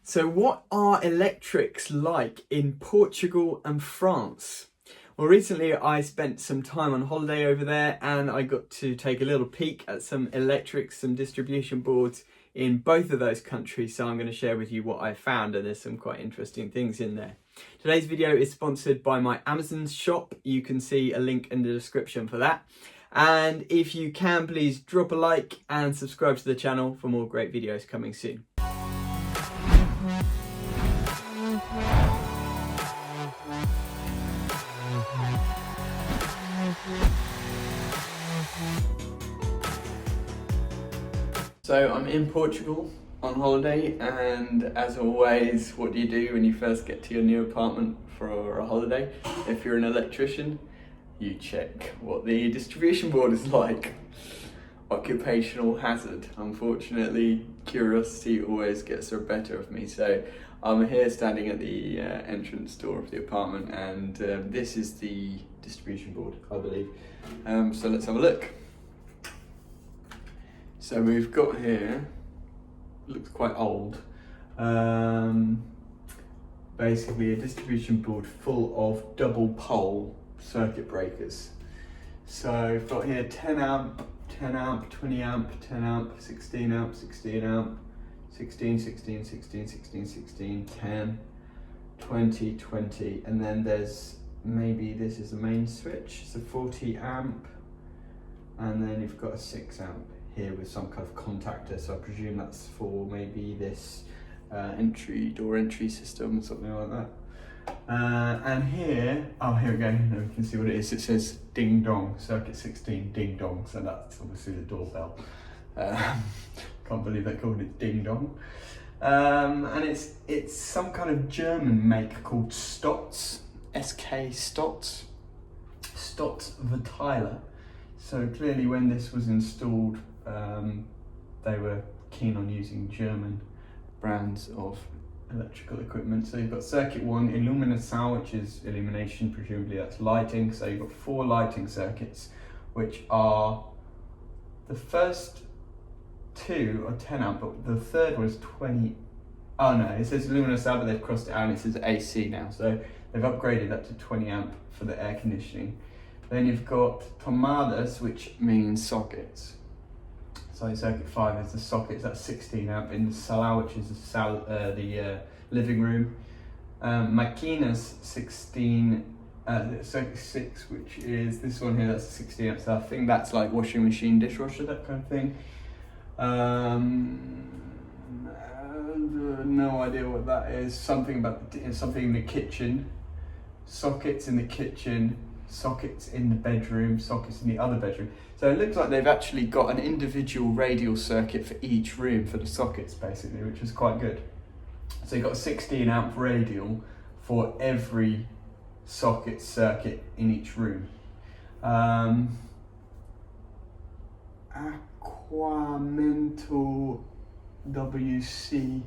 So what are electrics like in Portugal and France? Well, recently I spent some time on holiday over there and I got to take a little peek at some electrics, some distribution boards in both of those countries. So I'm going to share with you what I found, and there's some quite interesting things in there. Today's video is sponsored by my Amazon shop. You can see a link in the description for that. And if you can, please drop a like and subscribe to the channel for more great videos coming soon. So I'm in Portugal on holiday, and as always, what do you do when you first get to your new apartment for a holiday? If you're an electrician, you check what the distribution board is like. Occupational hazard. Unfortunately, curiosity always gets the better of me. So I'm here standing at the entrance door of the apartment, and this is the distribution board, I believe. So let's have a look. So we've got here, looks quite old, basically a distribution board full of double pole circuit breakers. So we've got here 10 amp, 10 amp, 20 amp, 10 amp, 16 amp, 16 amp, 16, 16, 16, 16, 16, 10, 20, 20, and then there's maybe this is the main switch, it's a 40 amp, and then you've got a 6 amp here with some kind of contactor, so I presume that's for maybe this door entry system or something like that. And here, oh here we go, now we can see what it is. It says ding dong, circuit 16 ding dong, so that's obviously the doorbell. Can't believe they called it ding dong. And it's some kind of German make called Stotz, SK Stotz, Stotz Verteiler. So clearly when this was installed, they were keen on using German brands of electrical equipment. So you've got circuit 1, Illuminação, which is illumination, presumably that's lighting. So you've got 4 lighting circuits, which are, the first 2 are 10 amp, but the third one is 20. Oh no, it says Illuminação, but they've crossed it out and it says AC now. So they've upgraded that to 20 amp for the air conditioning. Then you've got tomadas, which means sockets. So circuit 5 is the sockets, that's 16 amp in the sala, which is the living room. Maquinas 16, circuit 6, which is this one here, that's 16 amp, so I think that's like washing machine, dishwasher, that kind of thing. No idea what that is. Something about something in the kitchen, sockets in the kitchen, sockets in the bedroom, sockets in the other bedroom. So it looks like they've actually got an individual radial circuit for each room for the sockets basically, which is quite good. So you've got a 16 amp radial for every socket circuit in each room. Aquamento WC,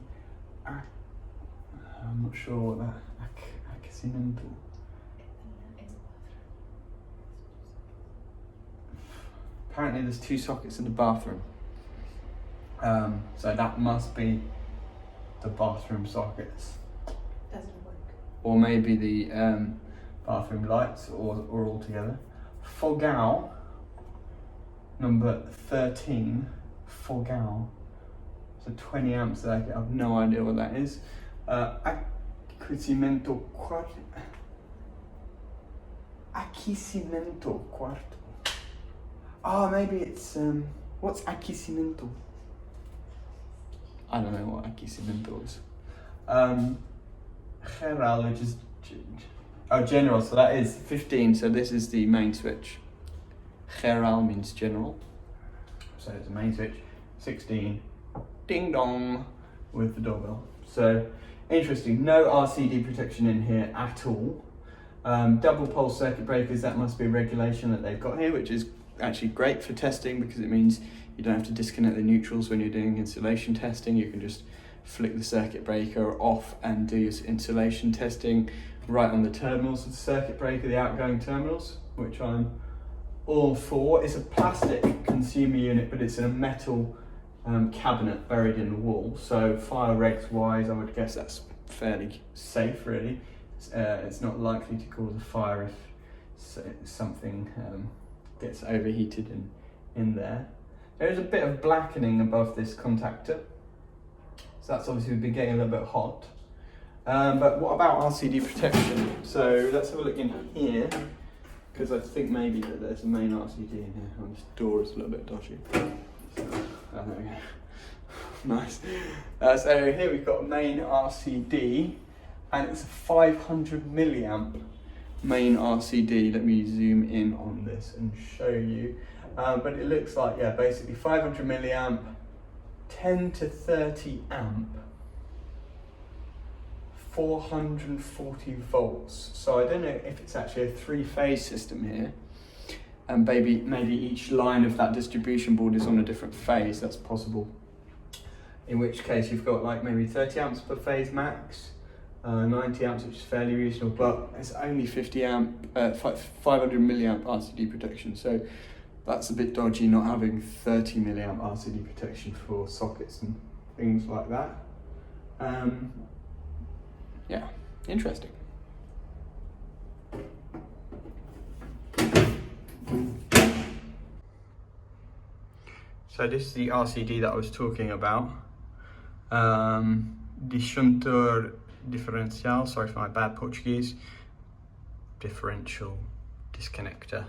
I'm not sure what that, Aquamento. Apparently there's 2 sockets in the bathroom. So that must be the bathroom sockets. Doesn't work. Or maybe the bathroom lights, or all together. Fogão, number 13, Fogão. So 20 amp circuit, I have no idea what that is. Aquecimento quarto. Oh, maybe it's, what's aquecimento? I don't know what aquecimento is. Referral, which is, general, so that is 15, so this is the main switch. Referral means general. So it's the main switch, 16, ding dong, with the doorbell. So, interesting, no RCD protection in here at all. Double pole circuit breakers, that must be a regulation that they've got here, which is actually great for testing because it means you don't have to disconnect the neutrals when you're doing insulation testing. You can just flick the circuit breaker off and do your insulation testing right on the terminals of the circuit breaker, the outgoing terminals, which I'm all for. It's a plastic consumer unit, but it's in a metal cabinet buried in the wall. So fire regs wise, I would guess that's fairly safe really. It's not likely to cause a fire if something gets overheated in there. There is a bit of blackening above this contactor, so that's obviously been getting a little bit hot. But what about RCD protection? So let's have a look in here, because I think maybe that there's a main RCD in here. Oh, this door is a little bit dodgy. So, there we go. Nice. So here we've got a main RCD, and it's a 500 milliamp main RCD. Let me zoom in on this and show you. But it looks like, yeah, basically 500 milliamp, 10 to 30 amp, 440 volts. So I don't know if it's actually a three-phase system here, and maybe each line of that distribution board is on a different phase. That's possible. In which case you've got like maybe 30 amps per phase max, 90 amps, which is fairly reasonable, but it's only 50 amp, 500 milliamp RCD protection. So that's a bit dodgy, not having 30 milliamp RCD protection for sockets and things like that. Yeah, interesting. So this is the RCD that I was talking about. Disjuntor differential, sorry for my bad Portuguese, differential disconnector,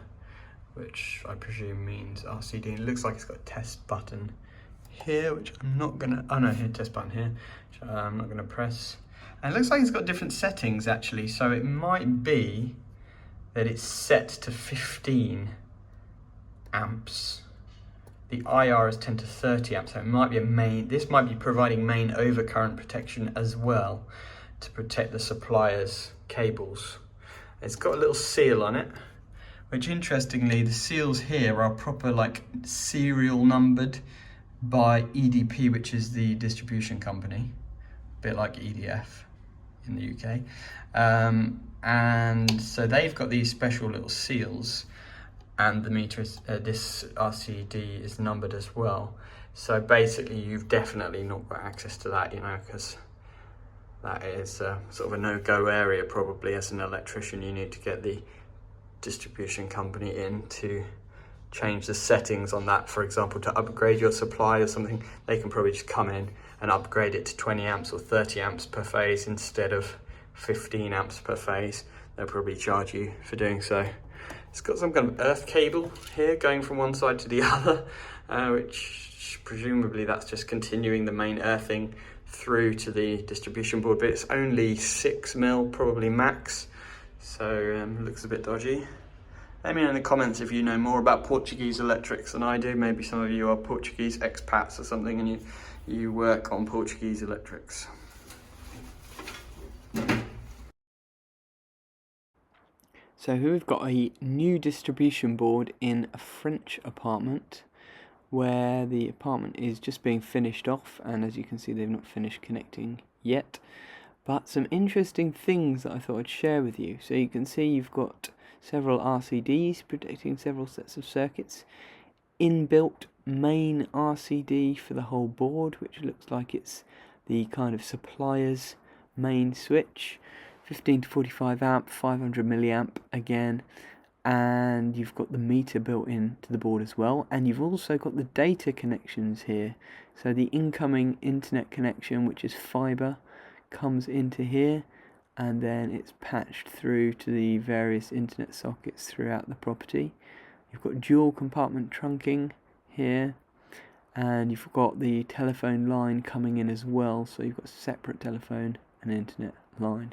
which I presume means RCD. And it looks like it's got a test button here, which I'm not gonna, oh no, here, test button here, which I'm not gonna press. And it looks like it's got different settings actually, so it might be that it's set to 15 amps. The IR is 10 to 30 amps, so it might be a main, this might be providing main overcurrent protection as well to protect the supplier's cables. It's got a little seal on it, which interestingly, the seals here are proper like serial numbered by EDP, which is the distribution company, a bit like EDF in the UK. And so they've got these special little seals, and the meter is, this RCD is numbered as well. So basically you've definitely not got access to that, you know, because that is sort of a no-go area probably. As an electrician, you need to get the distribution company in to change the settings on that. For example, to upgrade your supply or something, they can probably just come in and upgrade it to 20 amps or 30 amps per phase instead of 15 amps per phase. They'll probably charge you for doing so. It's got some kind of earth cable here going from one side to the other, which presumably that's just continuing the main earthing through to the distribution board, but it's only 6 mil, probably max, so looks a bit dodgy. Let me know in the comments if you know more about Portuguese electrics than I do. Maybe some of you are Portuguese expats or something and you work on Portuguese electrics. So here we've got a new distribution board in a French apartment where the apartment is just being finished off, and as you can see they've not finished connecting yet. But some interesting things that I thought I'd share with you. So you can see you've got several RCDs protecting several sets of circuits, inbuilt main RCD for the whole board, which looks like it's the kind of supplier's main switch, 15 to 45 amp, 500 milliamp again, and you've got the meter built into the board as well, and you've also got the data connections here. So the incoming internet connection, which is fiber, comes into here, and then it's patched through to the various internet sockets throughout the property. You've got dual compartment trunking here, and you've got the telephone line coming in as well, so you've got a separate telephone and internet line.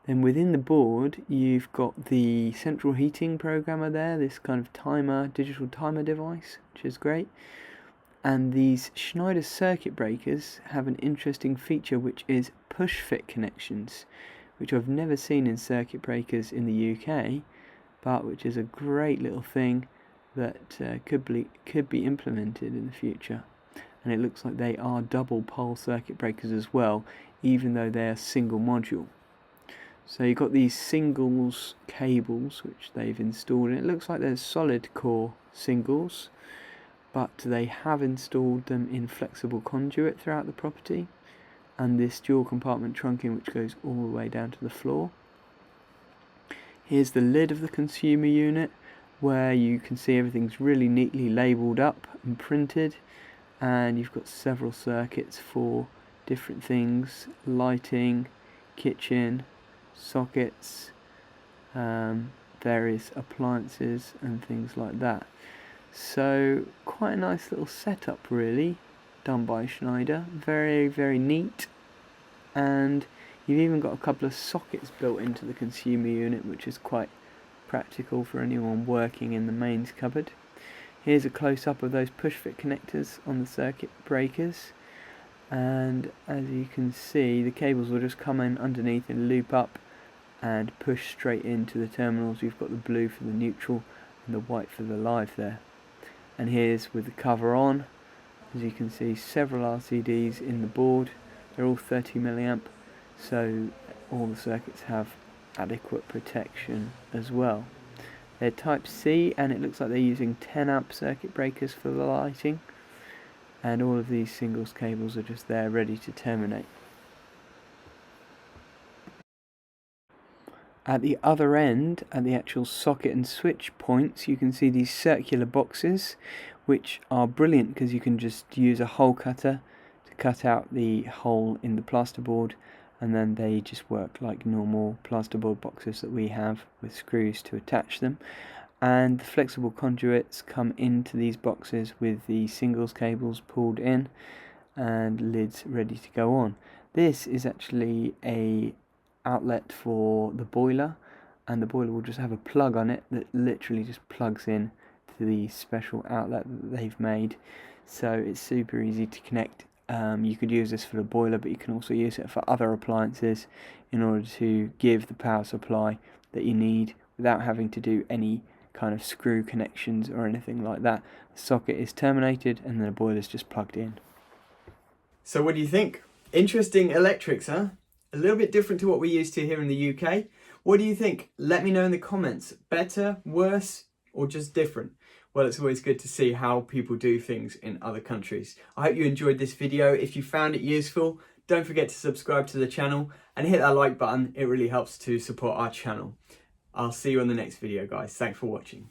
Then within the board you've got the central heating programmer there, this kind of timer, digital timer device, which is great. And these Schneider circuit breakers have an interesting feature, which is push fit connections, which I've never seen in circuit breakers in the UK, but which is a great little thing that could be implemented in the future. And it looks like they are double pole circuit breakers as well, even though they're single module. So you've got these singles cables which they've installed, and it looks like they're solid core singles, but they have installed them in flexible conduit throughout the property, and this dual compartment trunking which goes all the way down to the floor. Here's the lid of the consumer unit, where you can see everything's really neatly labelled up and printed, and you've got several circuits for different things: lighting, kitchen, sockets, various appliances and things like that. So quite a nice little setup really, done by Schneider. Very, very neat, and you've even got a couple of sockets built into the consumer unit, which is quite practical for anyone working in the mains cupboard. Here's a close-up of those push-fit connectors on the circuit breakers, and as you can see, the cables will just come in underneath and loop up and push straight into the terminals. We've got the blue for the neutral and the white for the live there. And here's with the cover on. As you can see, several RCDs in the board. They're all 30 milliamp, so all the circuits have adequate protection as well. They're type C, and it looks like they're using 10 amp circuit breakers for the lighting, and all of these singles cables are just there ready to terminate. At the other end, at the actual socket and switch points, you can see these circular boxes, which are brilliant because you can just use a hole cutter to cut out the hole in the plasterboard, and then they just work like normal plasterboard boxes that we have with screws to attach them. And the flexible conduits come into these boxes with the singles cables pulled in and lids ready to go on. This is actually a outlet for the boiler, and the boiler will just have a plug on it that literally just plugs in to the special outlet that they've made, so it's super easy to connect. You could use this for the boiler, but you can also use it for other appliances in order to give the power supply that you need without having to do any kind of screw connections or anything like that. The socket is terminated and the boiler is just plugged in. So what do you think? Interesting electrics, huh? A little bit different to what we're used to here in the UK. What do you think? Let me know in the comments. Better, worse, or just different? Well, it's always good to see how people do things in other countries. I hope you enjoyed this video. If you found it useful, don't forget to subscribe to the channel and hit that like button. It really helps to support our channel. I'll see you on the next video, guys. Thanks for watching.